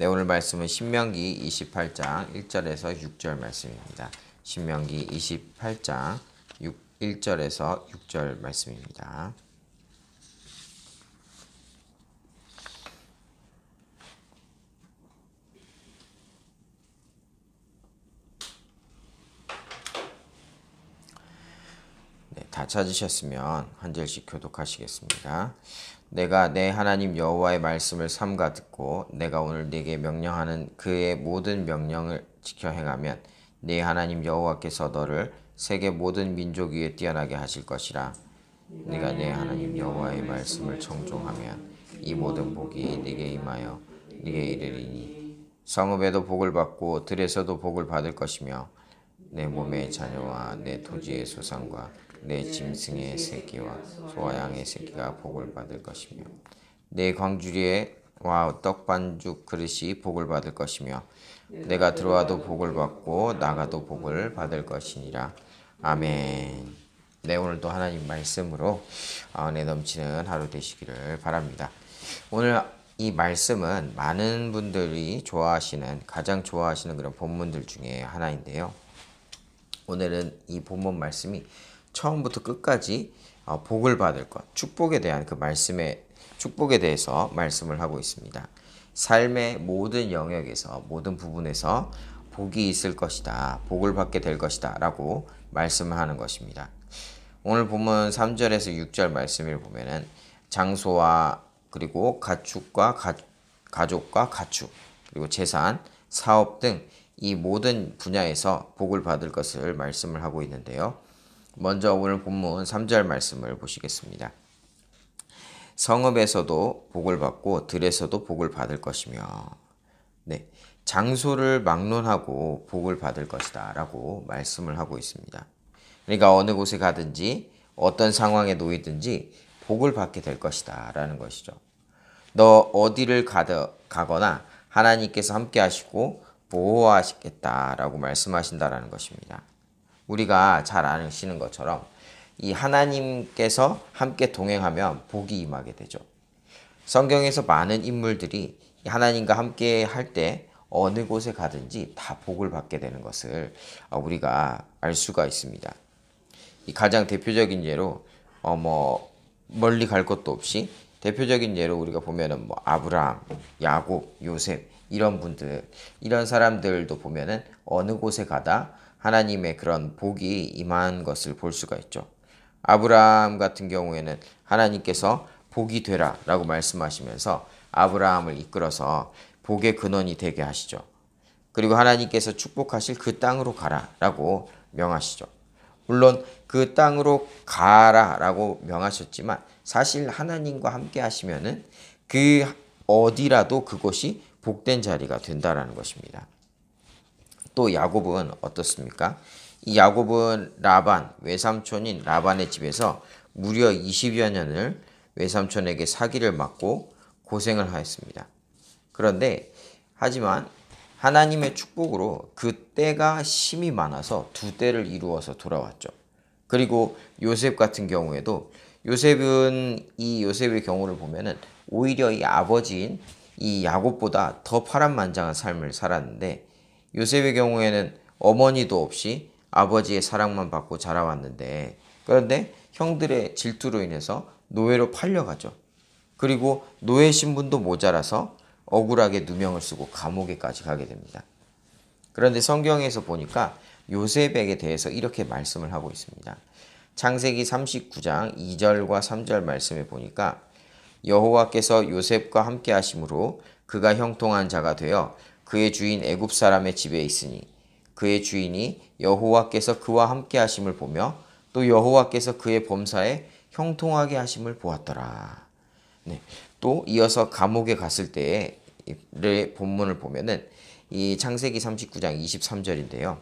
네, 오늘 말씀은 신명기 28장 1절에서 6절 말씀입니다. 신명기 28장 1절에서 6절 말씀입니다. 네, 다 찾으셨으면 한 절씩 교독하시겠습니다. 내가 내 하나님 여호와의 말씀을 삼가 듣고 내가 오늘 네게 명령하는 그의 모든 명령을 지켜 행하면 네 하나님 여호와께서 너를 세계 모든 민족 위에 뛰어나게 하실 것이라. 네가 내 하나님 여호와의 말씀을 청종하면 이 모든 복이 네게 임하여 네게 이르리니 성읍에도 복을 받고 들에서도 복을 받을 것이며 내 몸의 자녀와 내 토지의 소산과 내 짐승의 새끼와 소와 양의 새끼가 복을 받을 것이며 내 광주리와 떡반죽 그릇이 복을 받을 것이며 내가 들어와도 복을 받고 나가도 복을 받을 것이니라. 아멘. 네, 오늘도 하나님 말씀으로 은혜 넘치는 하루 되시기를 바랍니다. 오늘 이 말씀은 많은 분들이 가장 좋아하시는 그런 본문들 중에 하나인데요. 오늘은 이 본문 말씀이 처음부터 끝까지 복을 받을 것, 축복에 대한 그 말씀의 축복에 대해서 말씀을 하고 있습니다. 삶의 모든 영역에서, 모든 부분에서 복이 있을 것이다, 복을 받게 될 것이다 라고 말씀을 하는 것입니다. 오늘 본문 3절에서 6절 말씀을 보면은 장소와 그리고 가축과 가족과 가축, 그리고 재산, 사업 등 이 모든 분야에서 복을 받을 것을 말씀을 하고 있는데요. 먼저 오늘 본문 3절 말씀을 보시겠습니다. 성읍에서도 복을 받고 들에서도 복을 받을 것이며, 네, 장소를 막론하고 복을 받을 것이다 라고 말씀을 하고 있습니다. 그러니까 어느 곳에 가든지 어떤 상황에 놓이든지 복을 받게 될 것이다 라는 것이죠. 너 어디를 가거나 하나님께서 함께 하시고 보호하시겠다라고 말씀하신다라는 것입니다. 우리가 잘 아시는 것처럼 이 하나님께서 함께 동행하면 복이 임하게 되죠. 성경에서 많은 인물들이 하나님과 함께 할 때 어느 곳에 가든지 다 복을 받게 되는 것을 우리가 알 수가 있습니다. 이 가장 대표적인 예로 멀리 갈 것도 없이 대표적인 예로 우리가 보면은 아브라함, 야곱, 요셉 이런 분들, 이런 사람들도 보면은 어느 곳에 가다 하나님의 그런 복이 임한 것을 볼 수가 있죠. 아브라함 같은 경우에는 하나님께서 복이 되라 라고 말씀하시면서 아브라함을 이끌어서 복의 근원이 되게 하시죠. 그리고 하나님께서 축복하실 그 땅으로 가라 라고 명하시죠. 물론 그 땅으로 가라 라고 명하셨지만 사실 하나님과 함께 하시면은 그 어디라도 그곳이 복된 자리가 된다라는 것입니다. 또 야곱은 어떻습니까? 이 야곱은 외삼촌인 라반의 집에서 무려 20여 년을 외삼촌에게 사기를 맞고 고생을 하였습니다. 그런데 하지만 하나님의 축복으로 그 때가 심이 많아서 두 때를 이루어서 돌아왔죠. 그리고 요셉 같은 경우에도 요셉의 경우를 보면은 오히려 이 아버지인 이 야곱보다 더 파란만장한 삶을 살았는데 요셉의 경우에는 어머니도 없이 아버지의 사랑만 받고 자라왔는데 그런데 형들의 질투로 인해서 노예로 팔려가죠. 그리고 노예 신분도 모자라서 억울하게 누명을 쓰고 감옥에까지 가게 됩니다. 그런데 성경에서 보니까 요셉에게 대해서 이렇게 말씀을 하고 있습니다. 창세기 39장 2절과 3절 말씀에 보니까 여호와께서 요셉과 함께 하심으로 그가 형통한 자가 되어 그의 주인 애굽 사람의 집에 있으니 그의 주인이 여호와께서 그와 함께 하심을 보며 또 여호와께서 그의 범사에 형통하게 하심을 보았더라. 네. 또 이어서 감옥에 갔을 때의 본문을 보면은 이 창세기 39장 23절인데요.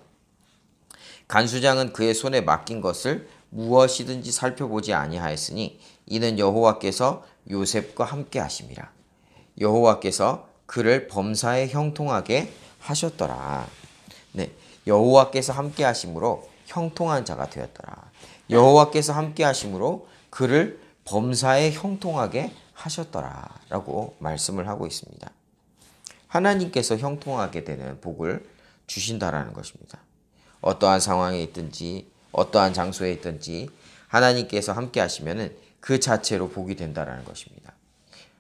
간수장은 그의 손에 맡긴 것을 무엇이든지 살펴보지 아니하였으니 이는 여호와께서 요셉과 함께 하심이라. 여호와께서 그를 범사에 형통하게 하셨더라. 네, 여호와께서 함께 하심으로 형통한 자가 되었더라. 여호와께서 함께 하심으로 그를 범사에 형통하게 하셨더라 라고 말씀을 하고 있습니다. 하나님께서 형통하게 되는 복을 주신다라는 것입니다. 어떠한 상황에 있든지 어떠한 장소에 있든지 하나님께서 함께 하시면은 그 자체로 복이 된다라는 것입니다.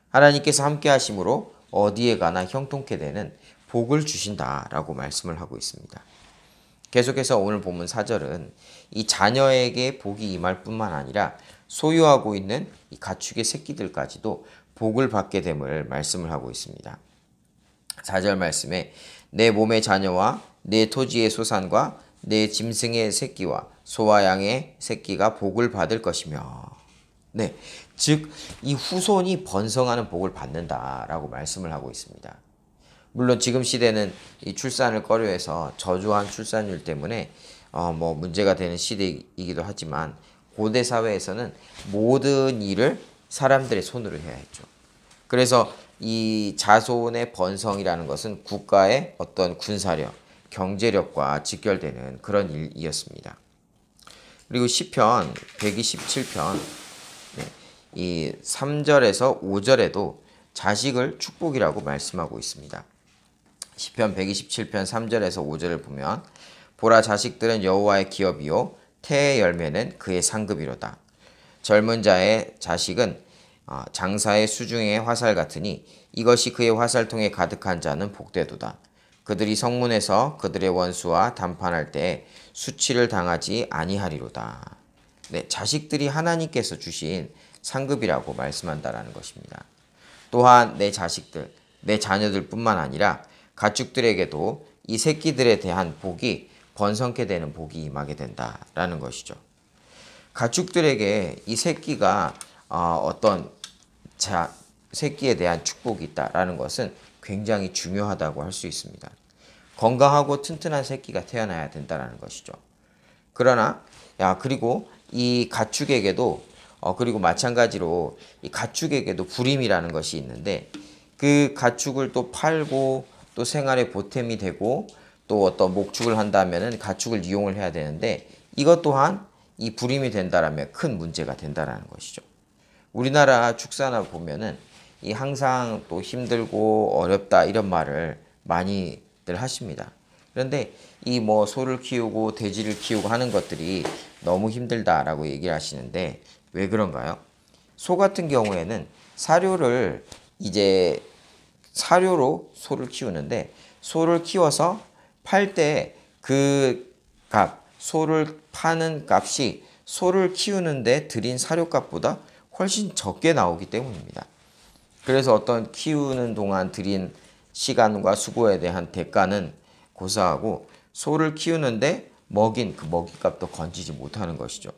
하나님께서 함께 하심으로 어디에 가나 형통케 되는 복을 주신다라고 말씀을 하고 있습니다. 계속해서 오늘 본문 4절은 이 자녀에게 복이 임할 뿐만 아니라 소유하고 있는 이 가축의 새끼들까지도 복을 받게 됨을 말씀을 하고 있습니다. 4절 말씀에 내 몸의 자녀와 내 토지의 소산과 내 짐승의 새끼와 소와 양의 새끼가 복을 받을 것이며, 네, 즉 이 후손이 번성하는 복을 받는다라고 말씀을 하고 있습니다. 물론 지금 시대는 이 출산을 꺼려해서 저조한 출산율 때문에 문제가 되는 시대이기도 하지만 고대 사회에서는 모든 일을 사람들의 손으로 해야 했죠. 그래서 이 자손의 번성이라는 것은 국가의 어떤 군사력, 경제력과 직결되는 그런 일이었습니다. 그리고 시편 127편 이 3절에서 5절에도 자식을 축복이라고 말씀하고 있습니다. 시편 127편 3절에서 5절을 보면 보라 자식들은 여호와의 기업이요 태의 열매는 그의 상급이로다. 젊은 자의 자식은 장사의 수중의 화살 같으니 이것이 그의 화살통에 가득한 자는 복되도다. 그들이 성문에서 그들의 원수와 담판할 때에 수치를 당하지 아니하리로다. 네, 자식들이 하나님께서 주신 상급이라고 말씀한다라는 것입니다. 또한 내 자식들, 내 자녀들 뿐만 아니라 가축들에게도 이 새끼들에 대한 복이 번성케 되는 복이 임하게 된다라는 것이죠. 가축들에게 이 새끼가 어떤 새끼에 대한 축복이 있다라는 것은 굉장히 중요하다고 할 수 있습니다. 건강하고 튼튼한 새끼가 태어나야 된다는 것이죠. 그러나 그리고 이 가축에게도 그리고 마찬가지로 이 가축에게도 불임이라는 것이 있는데 그 가축을 또 팔고 또 생활의 보탬이 되고 또 어떤 목축을 한다면은 가축을 이용을 해야 되는데 이것 또한 이 불임이 된다라면 큰 문제가 된다라는 것이죠. 우리나라 축산을 보면은 이 항상 또 힘들고 어렵다 이런 말을 많이들 하십니다. 그런데 이 소를 키우고 돼지를 키우고 하는 것들이 너무 힘들다라고 얘기를 하시는데 왜 그런가요? 소 같은 경우에는 사료로 소를 키우는데 소를 키워서 팔 때 그 소를 파는 값이 소를 키우는데 들인 사료값보다 훨씬 적게 나오기 때문입니다. 그래서 어떤 키우는 동안 들인 시간과 수고에 대한 대가는 고사하고 소를 키우는데 먹인 그 먹이값도 건지지 못하는 것이죠.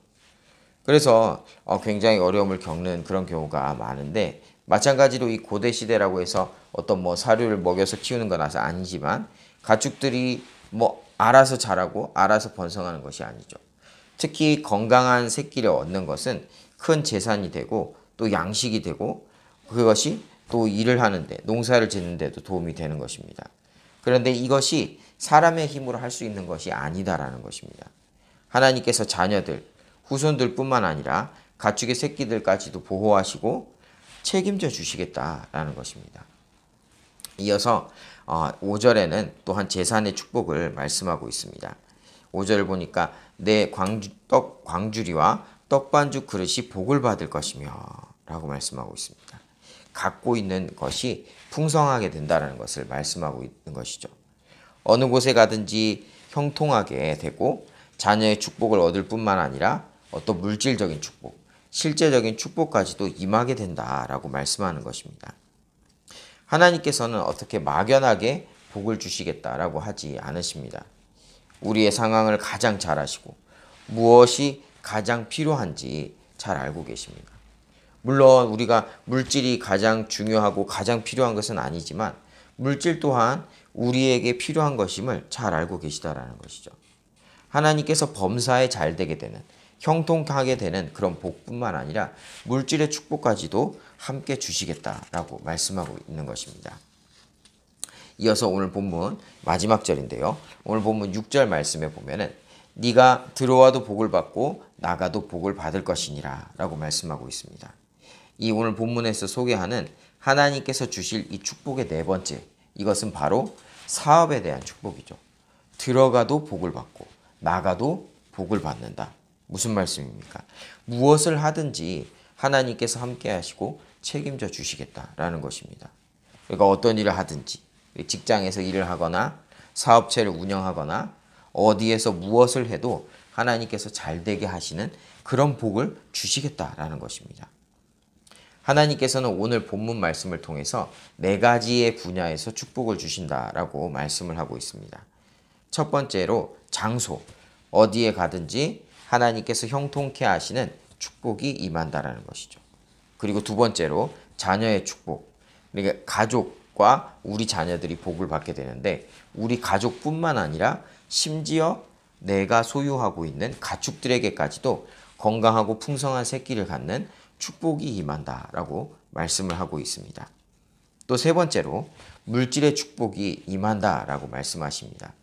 그래서 굉장히 어려움을 겪는 그런 경우가 많은데 마찬가지로 이 고대 시대라고 해서 어떤 사료를 먹여서 키우는 건 아니지만 가축들이 알아서 자라고 알아서 번성하는 것이 아니죠. 특히 건강한 새끼를 얻는 것은 큰 재산이 되고 또 양식이 되고 그것이 또 일을 하는데 농사를 짓는데도 도움이 되는 것입니다. 그런데 이것이 사람의 힘으로 할 수 있는 것이 아니다라는 것입니다. 하나님께서 자녀들, 후손들 뿐만 아니라 가축의 새끼들까지도 보호하시고 책임져 주시겠다라는 것입니다. 이어서 5절에는 또한 제산의 축복을 말씀하고 있습니다. 5절을 보니까 내 광주리와 떡반죽 그릇이 복을 받을 것이며 라고 말씀하고 있습니다. 갖고 있는 것이 풍성하게 된다는 것을 말씀하고 있는 것이죠. 어느 곳에 가든지 형통하게 되고 자녀의 축복을 얻을 뿐만 아니라 어떤 물질적인 축복, 실제적인 축복까지도 임하게 된다라고 말씀하는 것입니다. 하나님께서는 어떻게 막연하게 복을 주시겠다라고 하지 않으십니다. 우리의 상황을 가장 잘 아시고 무엇이 가장 필요한지 잘 알고 계십니다. 물론 우리가 물질이 가장 중요하고 가장 필요한 것은 아니지만 물질 또한 우리에게 필요한 것임을 잘 알고 계시다라는 것이죠. 하나님께서 범사에 잘 되게 되는 형통하게 되는 그런 복뿐만 아니라 물질의 축복까지도 함께 주시겠다라고 말씀하고 있는 것입니다. 이어서 오늘 본문 마지막 절인데요. 오늘 본문 6절 말씀에 보면은 네가 들어와도 복을 받고 나가도 복을 받을 것이니라 라고 말씀하고 있습니다. 이 오늘 본문에서 소개하는 하나님께서 주실 이 축복의 네 번째 이것은 바로 사업에 대한 축복이죠. 들어가도 복을 받고 나가도 복을 받는다. 무슨 말씀입니까? 무엇을 하든지 하나님께서 함께 하시고 책임져 주시겠다라는 것입니다. 그러니까 어떤 일을 하든지 직장에서 일을 하거나 사업체를 운영하거나 어디에서 무엇을 해도 하나님께서 잘 되게 하시는 그런 복을 주시겠다라는 것입니다. 하나님께서는 오늘 본문 말씀을 통해서 4가지의 분야에서 축복을 주신다라고 말씀을 하고 있습니다. 첫 번째로 장소, 어디에 가든지 하나님께서 형통케 하시는 축복이 임한다라는 것이죠. 그리고 두 번째로 자녀의 축복, 그러니까 가족과 우리 자녀들이 복을 받게 되는데 우리 가족뿐만 아니라 심지어 내가 소유하고 있는 가축들에게까지도 건강하고 풍성한 새끼를 갖는 축복이 임한다라고 말씀을 하고 있습니다. 또 세 번째로 물질의 축복이 임한다라고 말씀하십니다.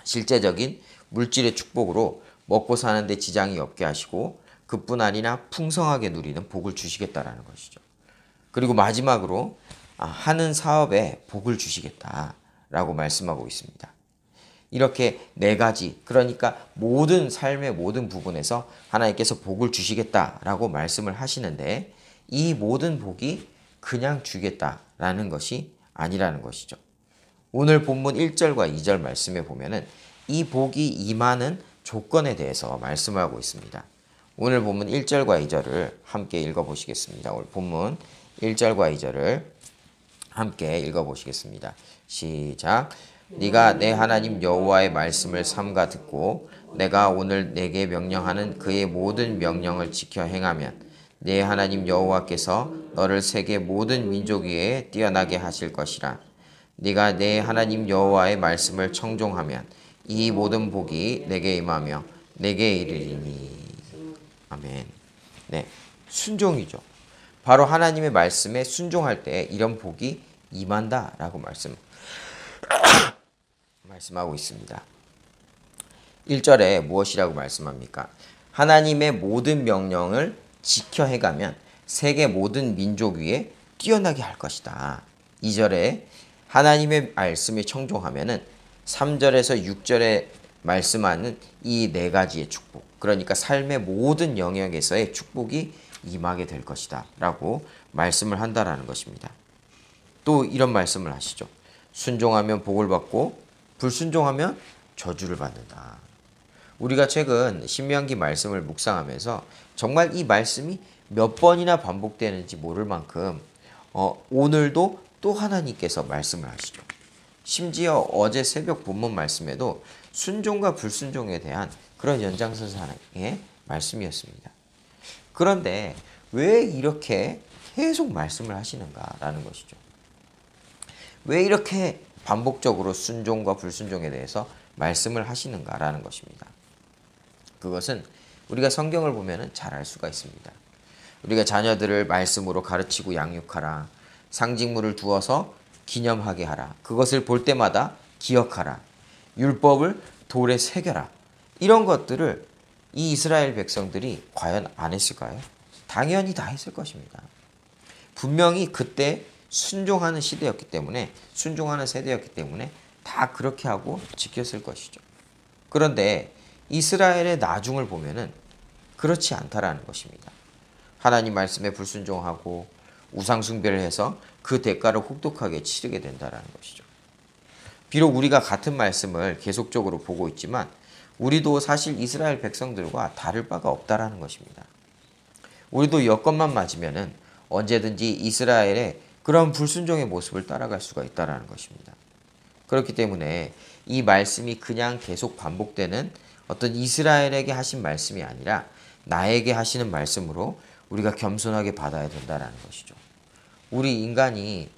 실제적인 물질의 축복으로 먹고 사는데 지장이 없게 하시고 그뿐 아니라 풍성하게 누리는 복을 주시겠다라는 것이죠. 그리고 마지막으로 하는 사업에 복을 주시겠다라고 말씀하고 있습니다. 이렇게 4가지, 그러니까 모든 삶의 모든 부분에서 하나님께서 복을 주시겠다라고 말씀을 하시는데 이 모든 복이 그냥 주겠다라는 것이 아니라는 것이죠. 오늘 본문 1절과 2절 말씀에 보면은 이 복이 임하는 조건에 대해서 말씀을 하고 있습니다. 오늘 본문 1절과 2절을 함께 읽어보시겠습니다. 오늘 본문 1절과 2절을 함께 읽어보시겠습니다. 시작. 네가 내 하나님 여호와의 말씀을 삼가 듣고 내가 오늘 내게 명령하는 그의 모든 명령을 지켜 행하면 내 하나님 여호와께서 너를 세계 모든 민족 위에 뛰어나게 하실 것이라. 네가 내 하나님 여호와의 말씀을 청종하면 이 모든 복이 내게 임하며 내게 이르리니. 아멘. 네, 순종이죠. 바로 하나님의 말씀에 순종할 때 이런 복이 임한다라고 말씀하고 있습니다. 1절에 무엇이라고 말씀합니까? 하나님의 모든 명령을 지켜 해가면 세계 모든 민족 위에 뛰어나게 할 것이다. 2절에 하나님의 말씀에 청종하면은 3절에서 6절에 말씀하는 이 4가지의 축복, 그러니까 삶의 모든 영역에서의 축복이 임하게 될 것이다 라고 말씀을 한다라는 것입니다. 또 이런 말씀을 하시죠. 순종하면 복을 받고 불순종하면 저주를 받는다. 우리가 최근 신명기 말씀을 묵상하면서 정말 이 말씀이 몇 번이나 반복되는지 모를 만큼 오늘도 또 하나님께서 말씀을 하시죠. 심지어 어제 새벽 본문 말씀에도 순종과 불순종에 대한 그런 연장선상의 말씀이었습니다. 그런데 왜 이렇게 계속 말씀을 하시는가라는 것이죠. 왜 이렇게 반복적으로 순종과 불순종에 대해서 말씀을 하시는가라는 것입니다. 그것은 우리가 성경을 보면 잘 알 수가 있습니다. 우리가 자녀들을 말씀으로 가르치고 양육하라. 상징물을 두어서 기념하게 하라. 그것을 볼 때마다 기억하라. 율법을 돌에 새겨라. 이런 것들을 이 이스라엘 백성들이 과연 안 했을까요? 당연히 다 했을 것입니다. 분명히 그때 순종하는 시대였기 때문에, 순종하는 세대였기 때문에 다 그렇게 하고 지켰을 것이죠. 그런데 이스라엘의 나중을 보면은 그렇지 않다라는 것입니다. 하나님 말씀에 불순종하고 우상 숭배를 해서 그 대가를 혹독하게 치르게 된다라는 것이죠. 비록 우리가 같은 말씀을 계속적으로 보고 있지만 우리도 사실 이스라엘 백성들과 다를 바가 없다라는 것입니다. 우리도 여건만 맞으면은 언제든지 이스라엘의 그런 불순종의 모습을 따라갈 수가 있다라는 것입니다. 그렇기 때문에 이 말씀이 그냥 계속 반복되는 어떤 이스라엘에게 하신 말씀이 아니라 나에게 하시는 말씀으로 우리가 겸손하게 받아야 된다는 것이죠. 우리 인간이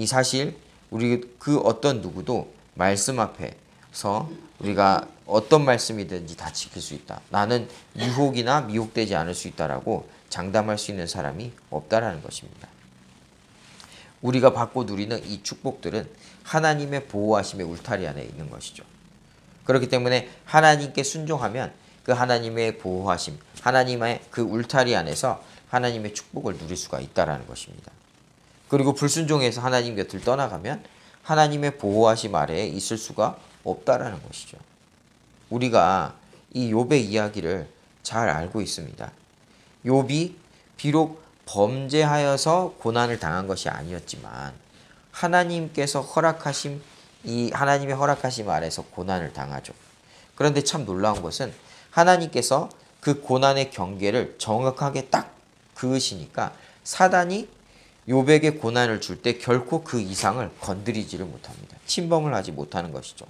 사실 우리 그 어떤 누구도 말씀 앞에서 우리가 어떤 말씀이든지 다 지킬 수 있다. 나는 유혹이나 미혹되지 않을 수 있다라고 장담할 수 있는 사람이 없다라는 것입니다. 우리가 받고 누리는 이 축복들은 하나님의 보호하심의 울타리 안에 있는 것이죠. 그렇기 때문에 하나님께 순종하면 그 하나님의 보호하심, 하나님의 그 울타리 안에서 하나님의 축복을 누릴 수가 있다라는 것입니다. 그리고 불순종해서 하나님 곁을 떠나가면 하나님의 보호하심 아래에 있을 수가 없다라는 것이죠. 우리가 이 욥의 이야기를 잘 알고 있습니다. 욥이 비록 범죄하여서 고난을 당한 것이 아니었지만 하나님께서 허락하심 이 하나님의 허락하심 아래서 고난을 당하죠. 그런데 참 놀라운 것은 하나님께서 그 고난의 경계를 정확하게 딱 그으시니까 사단이 욥에게 고난을 줄 때 결코 그 이상을 건드리지를 못합니다. 침범을 하지 못하는 것이죠.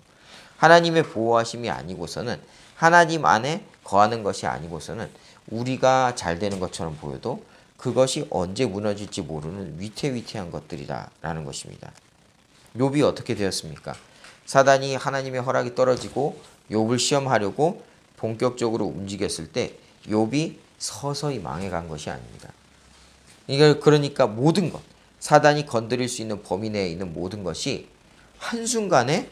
하나님의 보호하심이 아니고서는 하나님 안에 거하는 것이 아니고서는 우리가 잘 되는 것처럼 보여도 그것이 언제 무너질지 모르는 위태위태한 것들이다라는 것입니다. 욥이 어떻게 되었습니까? 사단이 하나님의 허락이 떨어지고 욥을 시험하려고 본격적으로 움직였을 때 욥이 서서히 망해간 것이 아닙니다. 그러니까 모든 것, 사단이 건드릴 수 있는 범위 내에 있는 모든 것이 한순간에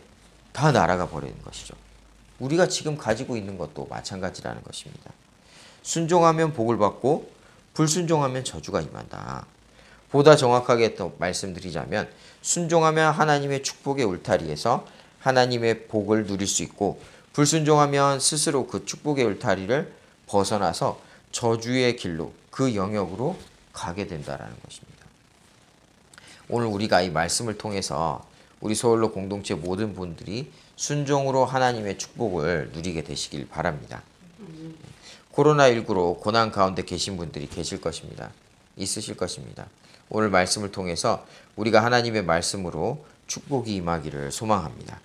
다 날아가 버리는 것이죠. 우리가 지금 가지고 있는 것도 마찬가지라는 것입니다. 순종하면 복을 받고 불순종하면 저주가 임한다. 보다 정확하게 또 말씀드리자면 순종하면 하나님의 축복의 울타리에서 하나님의 복을 누릴 수 있고 불순종하면 스스로 그 축복의 울타리를 벗어나서 저주의 길로 그 영역으로 가게 된다는 것입니다. 오늘 우리가 이 말씀을 통해서 우리 서울로 공동체 모든 분들이 순종으로 하나님의 축복을 누리게 되시길 바랍니다. 코로나19로 고난 가운데 계신 분들이 계실 것입니다. 있으실 것입니다. 오늘 말씀을 통해서 우리가 하나님의 말씀으로 축복이 임하기를 소망합니다.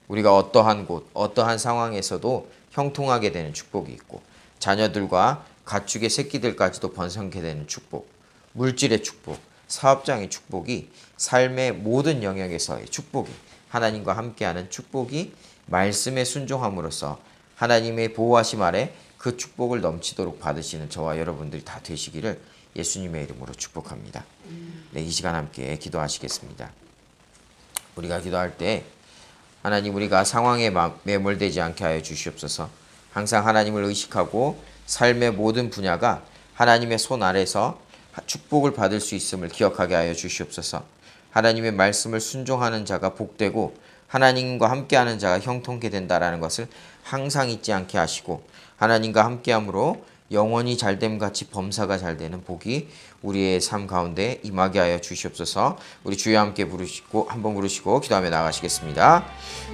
우리가 어떠한 곳, 어떠한 상황에서도 형통하게 되는 축복이 있고 자녀들과 가축의 새끼들까지도 번성케 되는 축복, 물질의 축복, 사업장의 축복이 삶의 모든 영역에서의 축복이 하나님과 함께하는 축복이 말씀에 순종함으로써 하나님의 보호하심 아래 그 축복을 넘치도록 받으시는 저와 여러분들이 다 되시기를 예수님의 이름으로 축복합니다. 네, 이 시간 함께 기도하시겠습니다. 우리가 기도할 때 하나님 우리가 상황에 매몰되지 않게 하여 주시옵소서. 항상 하나님을 의식하고 삶의 모든 분야가 하나님의 손 아래서 축복을 받을 수 있음을 기억하게 하여 주시옵소서. 하나님의 말씀을 순종하는 자가 복되고 하나님과 함께하는 자가 형통케 된다라는 것을 항상 잊지 않게 하시고 하나님과 함께함으로 영원히 잘됨같이 범사가 잘되는 복이 우리의 삶 가운데 임하게 하여 주시옵소서. 우리 주여 함께 부르시고 한번 부르시고 기도하며 나가시겠습니다.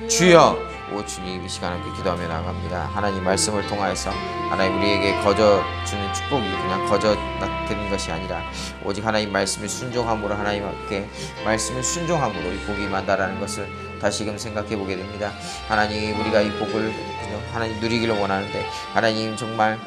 주여, 오 주님, 이 시간 함께 기도하며 나갑니다. 하나님 말씀을 통하여서 하나님 우리에게 거저 주는 축복이 그냥 거저 드는 것이 아니라 오직 하나님 말씀을 순종함으로 하나님 함께 말씀을 순종함으로 이 복이 임한다라는 것을 다시금 생각해 보게 됩니다. 하나님 우리가 이 복을 하나님 누리기를 원하는데 하나님 정말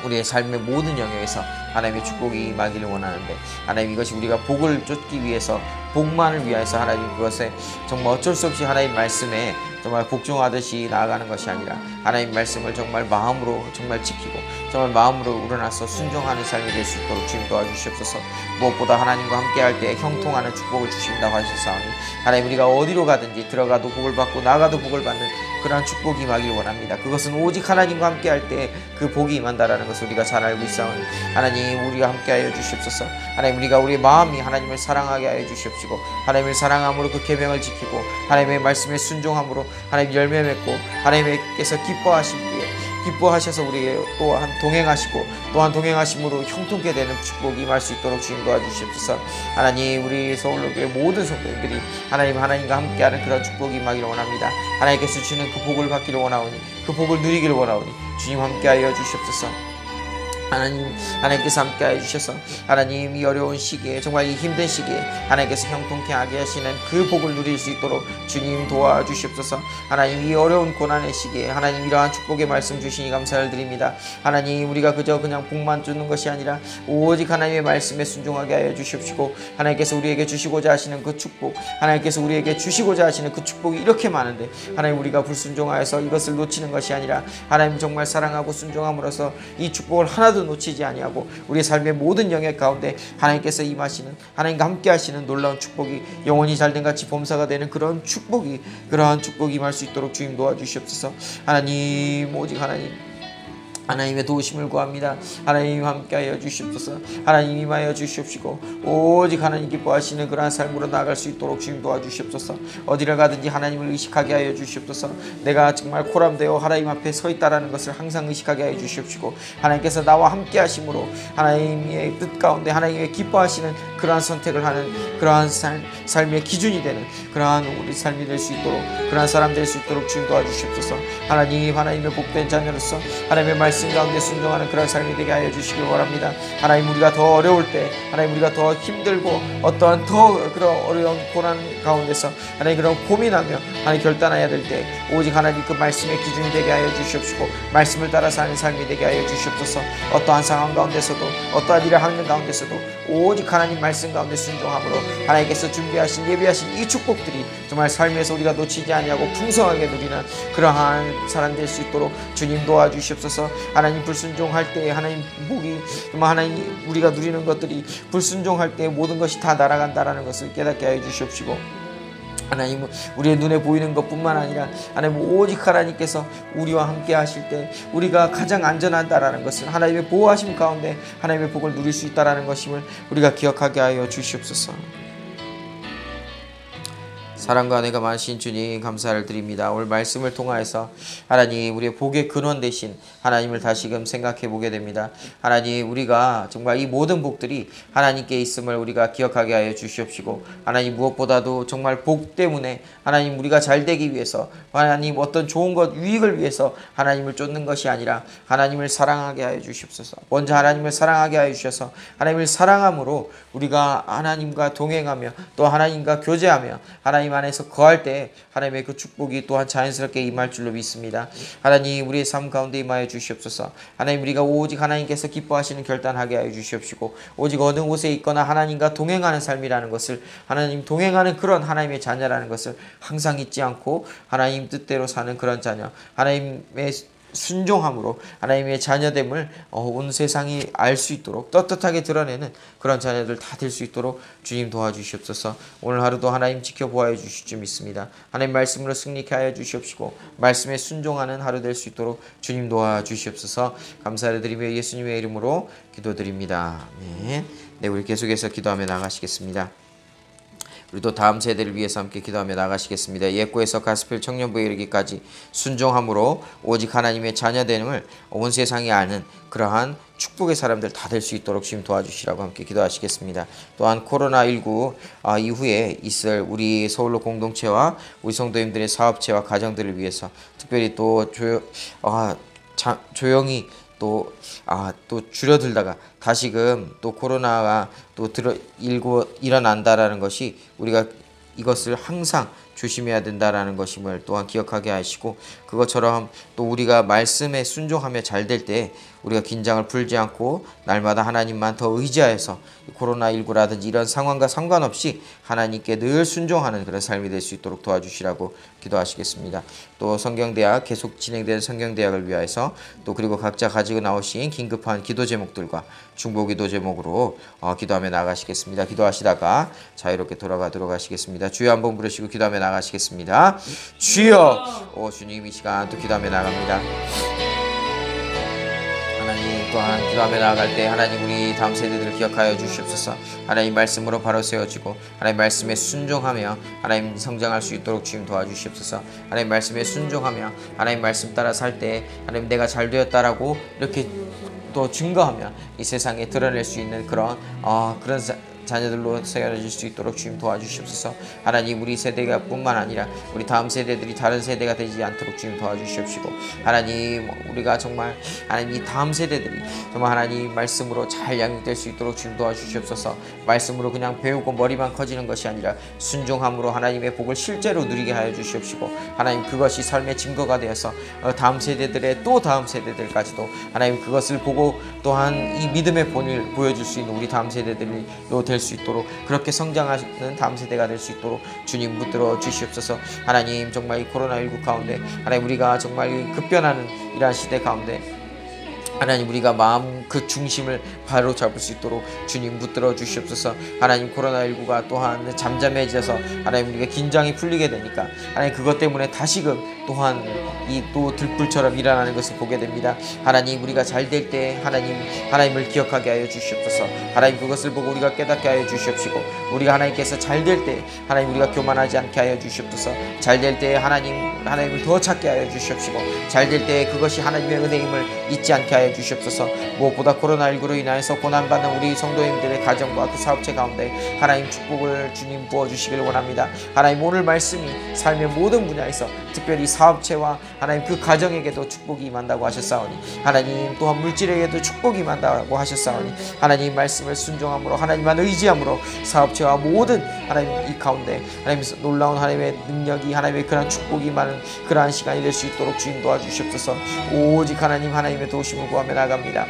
우리의 삶의 모든 영역에서 하나님의 축복이 임하기를 원하는데 하나님 이것이 우리가 복을 쫓기 위해서 복만을 위해서 하나님 그것에 정말 어쩔 수 없이 하나님 말씀에 정말 복종하듯이 나아가는 것이 아니라 하나님 말씀을 정말 마음으로 정말 지키고 정말 마음으로 우러나서 순종하는 삶이 될 수 있도록 주님 도와주시옵소서. 무엇보다 하나님과 함께할 때 형통하는 축복을 주신다고 하셨사오니 하나님 우리가 어디로 가든지 들어가도 복을 받고 나가도 복을 받는 그러한 축복이 임하길 원합니다. 그것은 오직 하나님과 함께할 때 그 복이 임한다라는 것을 우리가 잘 알고 있사오니 하나님 우리가 함께하여 주시옵소서. 하나님 우리가 우리의 마음이 하나님을 사랑하게 하여 주시옵시고 하나님을 사랑함으로 그 계명을 지키고 하나님의 말씀에 순종함으로 하나님 열매 맺고 하나님께서 기뻐하셔서 우리에게 또한 동행하시고 또한 동행하심으로 형통케 되는 축복이 임할 수 있도록 주님 도와주시옵소서. 하나님 우리 서울로교회 모든 성도들이 하나님과 함께하는 그런 축복이 임하기를 원합니다. 하나님께서 주시는 그 복을 받기를 원하오니 그 복을 누리기를 원하오니 주님 함께하여 주시옵소서. 하나님께서 함께하여 주셔서 하나님 이 어려운 시기에 정말 이 힘든 시기에 하나님께서 형통케 하게 하시는 그 복을 누릴 수 있도록 주님 도와주시옵소서. 하나님 이 어려운 고난의 시기에 하나님 이러한 축복의 말씀 주시니 감사를 드립니다. 하나님 우리가 그냥 복만 주는 것이 아니라 오직 하나님의 말씀에 순종하게 하여 주시옵시고 하나님께서 우리에게 주시고자 하시는 그 축복 하나님께서 우리에게 주시고자 하시는 그 축복이 이렇게 많은데 하나님 우리가 불순종하여서 이것을 놓치는 것이 아니라 하나님 정말 사랑하고 순종함으로써 이 축복을 하나도 놓치지 아니하고 우리의 삶의 모든 영역 가운데 하나님께서 임하시는 하나님과 함께 하시는 놀라운 축복이 영원히 잘된같이 범사가 되는 그러한 축복이 임할 수 있도록 주님 도와주시옵소서. 하나님 오직 하나님의 도우심을 구합니다. 하나님 함께하여 주시옵소서. 하나님 임하여 주시옵시고 오직 하나님 기뻐하시는 그러한 삶으로 나아갈 수 있도록 주님 도와주시옵소서. 어디를 가든지 하나님을 의식하게 하여 주시옵소서. 내가 정말 코람되어 하나님 앞에 서 있다라는 것을 항상 의식하게 하여 주시옵시고 하나님께서 나와 함께 하심으로 하나님의 뜻 가운데 하나님의 기뻐하시는 그러한 선택을 하는 그러한 삶의 기준이 되는 그러한 우리 삶이 될 수 있도록 그러한 사람 될 수 있도록 주님 도와주시옵소서. 하나님의 복된 자녀로서 하나님의 말씀 가운데 순종하는 그런 삶이 되게 하여 주시길 바랍니다. 하나님 우리가 더 어려울 때 하나님 우리가 더 힘들고 어떠한 더 그런 어려운 고난 가운데서 하나님 그런 고민하며 하나님 결단해야 될 때 오직 하나님 그 말씀의 기준이 되게 하여 주시옵시고 말씀을 따라 사는 삶이 되게 하여 주시옵소서. 어떠한 상황 가운데서도 어떠한 일을 하는 가운데서도 오직 하나님 말씀 가운데 순종함으로 하나님께서 준비하신 예비하신 이 축복들이 정말 삶에서 우리가 놓치지 아니하고 풍성하게 누리는 그러한 사람 될 수 있도록 주님 도와주시옵소서. 하나님 불순종할 때 하나님 복이 정말 하나님 우리가 누리는 것들이 불순종할 때 모든 것이 다 날아간다라는 것을 깨닫게 하여 주시옵시고 하나님 우리의 눈에 보이는 것뿐만 아니라 하나님 오직 하나님께서 우리와 함께 하실 때 우리가 가장 안전하다라는 것을 하나님의 보호하심 가운데 하나님의 복을 누릴 수 있다라는 것임을 우리가 기억하게 하여 주시옵소서. 사랑과 은혜가 많으신 주님 감사를 드립니다. 오늘 말씀을 통하여서 하나님 우리의 복의 근원 되신 하나님을 다시금 생각해 보게 됩니다. 하나님 우리가 정말 이 모든 복들이 하나님께 있음을 우리가 기억하게 하여 주시옵시고 하나님 무엇보다도 정말 복 때문에 하나님 우리가 잘 되기 위해서 하나님 어떤 좋은 것 유익을 위해서 하나님을 쫓는 것이 아니라 하나님을 사랑하게 하여 주시옵소서. 먼저 하나님을 사랑하게 하여 주셔서 하나님을 사랑함으로 우리가 하나님과 동행하며 또 하나님과 교제하며 하나님 안에서 거할 때 하나님의 그 축복이 또한 자연스럽게 임할 줄로 믿습니다. 하나님 우리의 삶 가운데 임하여 주시옵소서. 하나님 우리가 오직 하나님께서 기뻐하시는 결단하게 하여 주시옵시고 오직 어느 곳에 있거나 하나님과 동행하는 삶이라는 것을 하나님 동행하는 그런 하나님의 자녀라는 것을 항상 잊지 않고 하나님 뜻대로 사는 그런 자녀 하나님의 순종함으로 하나님의 자녀됨을 온 세상이 알 수 있도록 떳떳하게 드러내는 그런 자녀들 다 될 수 있도록 주님 도와주시옵소서. 오늘 하루도 하나님 지켜보아 주실 줄 믿습니다. 하나님 말씀으로 승리케 하여 주시옵시고 말씀에 순종하는 하루 될 수 있도록 주님 도와주시옵소서. 감사를 드리며 예수님의 이름으로 기도드립니다. 아멘. 네, 우리 계속해서 기도하며 나가시겠습니다. 우리도 다음 세대를 위해서 함께 기도하며 나가시겠습니다. 예고에서 가스펠 청년부에 이르기까지 순종함으로 오직 하나님의 자녀됨을 온 세상이 아는 그러한 축복의 사람들 다 될 수 있도록 주님 도와주시라고 함께 기도하시겠습니다. 또한 코로나19 이후에 있을 우리 서울로 공동체와 우리 성도님들의 사업체와 가정들을 위해서 특별히 또 조용히 또 줄어들다가 다시금 또 코로나가 또 일어난다라는 것이 우리가 이것을 항상 조심해야 된다라는 것임을 또한 기억하게 하시고 그것처럼 또 우리가 말씀에 순종하며 잘 될 때 우리가 긴장을 풀지 않고 날마다 하나님만 더 의지하여서 코로나19라든지 이런 상황과 상관없이 하나님께 늘 순종하는 그런 삶이 될 수 있도록 도와주시라고 기도하시겠습니다. 또 성경대학 계속 진행되는 성경대학을 위하여서 또 그리고 각자 가지고 나오신 긴급한 기도 제목들과 중보기도 제목으로 기도하며 나가시겠습니다. 기도하시다가 자유롭게 돌아가도록 하시겠습니다. 주여 한번 부르시고 기도하며 나가시겠습니다. 주여! 주님 이 시간 또 기도하며 나갑니다. 하나님 또한 기도하며 나아갈 때 하나님 우리 다음 세대들을 기억하여 주시옵소서. 하나님 말씀으로 바로 세워지고 하나님 말씀에 순종하며 하나님 성장할 수 있도록 주님 도와주시옵소서. 하나님 말씀에 순종하며 하나님 말씀 따라 살 때 하나님 내가 잘 되었다라고 이렇게 또 증거하며 이 세상에 드러낼 수 있는 그런 자녀들로 세워질 수 있도록 주님 도와주시옵소서. 하나님 우리 세대가 뿐만 아니라 우리 다음 세대들이 다른 세대가 되지 않도록 주님 도와주시옵시고 하나님 우리가 정말 하나님 이 다음 세대들이 정말 하나님 말씀으로 잘 양육될 수 있도록 주님 도와주시옵소서. 말씀으로 그냥 배우고 머리만 커지는 것이 아니라 순종함으로 하나님의 복을 실제로 누리게 하여 주시옵시고 하나님 그것이 삶의 증거가 되어서 다음 세대들의 또 다음 세대들까지도 하나님 그것을 보고 또한 이 믿음의 본을 보여줄 수 있는 우리 다음 세대들로 될 수 있도록 그렇게 성장하는 다음 세대가 될 수 있도록 주님 붙들어 주시옵소서. 하나님 정말 이 코로나19 가운데 하나님 우리가 정말 급변하는 이러한 시대 가운데 하나님 우리가 마음 그 중심을 바로 잡을 수 있도록 주님 붙들어 주시옵소서. 하나님 코로나19가 또한 잠잠해져서 하나님 우리가 긴장이 풀리게 되니까 하나님 그것 때문에 다시금 또한 이 또 들불처럼 일어나는 것을 보게 됩니다. 하나님 우리가 잘 될 때 하나님을 기억하게 하여 주시옵소서. 하나님 그것을 보고 우리가 깨닫게 하여 주시옵시고 우리가 하나님께서 잘 될 때 하나님 우리가 교만하지 않게 하여 주시옵소서. 잘 될 때 하나님을 더 찾게 하여 주시옵시고 잘 될 때 그것이 하나님의 은혜임을 잊지 않게 하여 주시옵소서. 무엇보다 코로나19로 인하여서 고난받는 우리 성도님들의 가정과 그 사업체 가운데 하나님 축복을 주님 부어주시길 원합니다. 하나님 오늘 말씀이 삶의 모든 분야에서 특별히 사업체와 하나님 그 가정에게도 축복이 임한다고 하셨사오니 하나님 또한 물질에게도 축복이 임한다고 하셨사오니 하나님 말씀을 순종함으로 하나님만 의지함으로 사업체와 모든 하나님 이 가운데 하나님 놀라운 하나님의 능력이 하나님의 그러한 축복이 임하는 그러한 시간이 될 수 있도록 주님 도와주시옵소서. 오직 하나님의 도우심을 구하며 나아갑니다.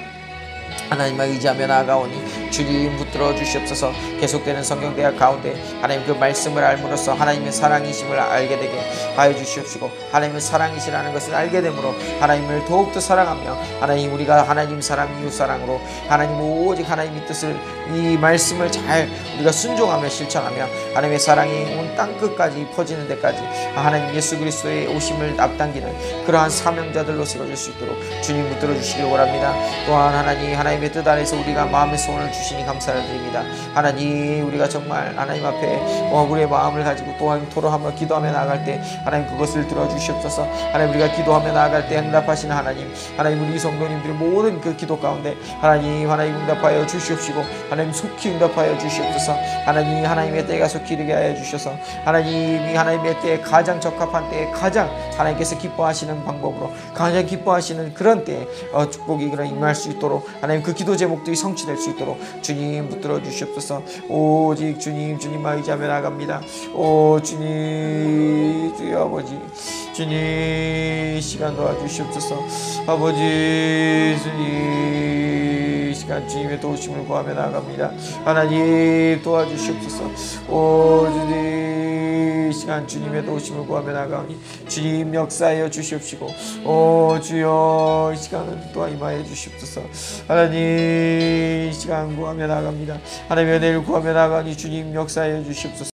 하나님만 의지하며 나아가오니 주님 붙들어 주시옵소서. 계속되는 성경대학 가운데 하나님 그 말씀을 알므로써 하나님의 사랑이심을 알게 되게 하여 주시옵시고 하나님의 사랑이시라는 것을 알게 되므로 하나님을 더욱더 사랑하며 하나님 우리가 하나님 사랑 이웃 사랑으로 하나님 오직 하나님의 뜻을 이 말씀을 잘 우리가 순종하며 실천하며 하나님의 사랑이 온 땅끝까지 퍼지는 데까지 하나님 예수 그리스도의 오심을 앞당기는 그러한 사명자들로 세워질 수 있도록 주님 붙들어 주시길 원합니다. 또한 하나님의 뜻 안에서 우리가 마음의 소원을 주시니 감사를 드립니다. 하나님 우리가 정말 하나님 앞에 우리의 마음을 가지고 또한 토로하며 기도하며 나아갈 때 하나님 그것을 들어주시옵소서. 하나님 우리가 기도하며 나아갈 때 응답하시는 하나님 우리 성도님들의 모든 그 기도 가운데 하나님 응답하여 주시옵시고 하나님 속히 응답하여 주시옵소서. 하나님의 때가 속히 이르게 하여 주셔서 하나님이 하나님의 때에 가장 적합한 때에 가장 하나님께서 기뻐하시는 방법으로 가장 기뻐하시는 그런 때에 축복이 그런 임할 수 있도록 하나님 그 기도 제목들이 성취될 수 있도록 주님 붙들어 주시옵소서. 오직 주님만 의지하며 나갑니다. 오 주님 주여 아버지 주님 시간 도와주시옵소서. 아버지 주님 시간 주님의 도우심을 구하며 나갑니다. 하나님 도와주시옵소서. 오 주님 시간 주님의 도우심을 구하며 나가오니 주님 역사하여 주시옵시고 오 주여 이 시간은 또한 임하여 주시옵소서. 하나님 시간 구하며 나갑니다. 하나님의 은혜를 구하며 나가니 주님 역사하여 주시옵소서.